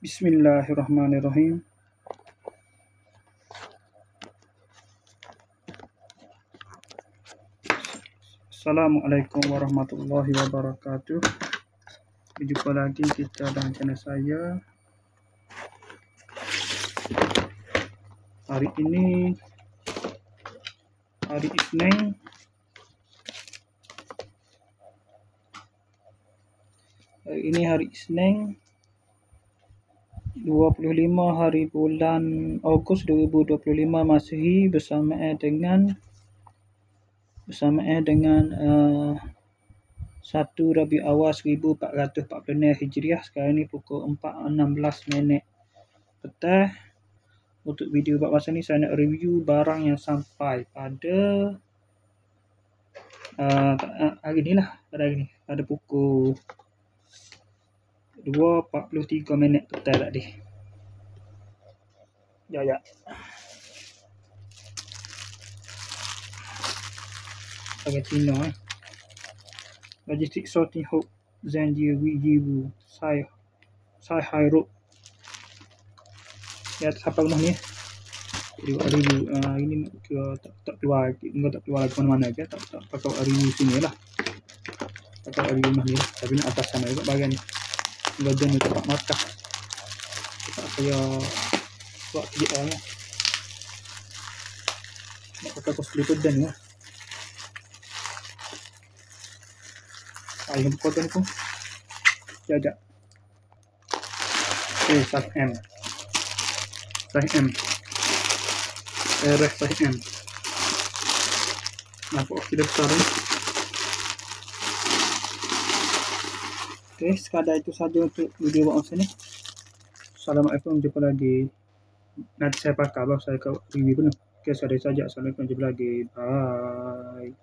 Bismillahirrahmanirrahim. Assalamualaikum warahmatullahi wabarakatuh. Berjumpa lagi kita dan channel saya. Hari ini hari Isnin 25 hari bulan Ogos 2025 Masehi bersamaan dengan 1 Rabiul Awal 1446 Hijriah. Sekarang ni pukul 4.16 petang. Untuk video buat masa ni saya nak review barang yang sampai pada hari ni lah, pada pukul 2.43 petang tadi. Ya. Argentina Logistic Sorting Hook Zanjir Wijibu Sai Hairuk. Ya, sampai rumah ni. Jadi buat review. Ini kira tak keluar lagi ke mana-mana ke. Tak pakai review sini lah. Pakai review rumah ni lah. Tapi nak atas sana juga bagian ni. Bagian ni tempat markah. Tempat saya buat kerja ni. Nak pakai kosli pedan ni lah. Yang buka tu jajak. Size M. Size M. Nampak okey dah besar ni. Okey, sekadar itu saja untuk video buat masa ni. Assalamualaikum, jumpa lagi. Nanti saya pakai baru saya review penuh. Okey, sekadar saja. Assalamualaikum, jumpa lagi. Bye.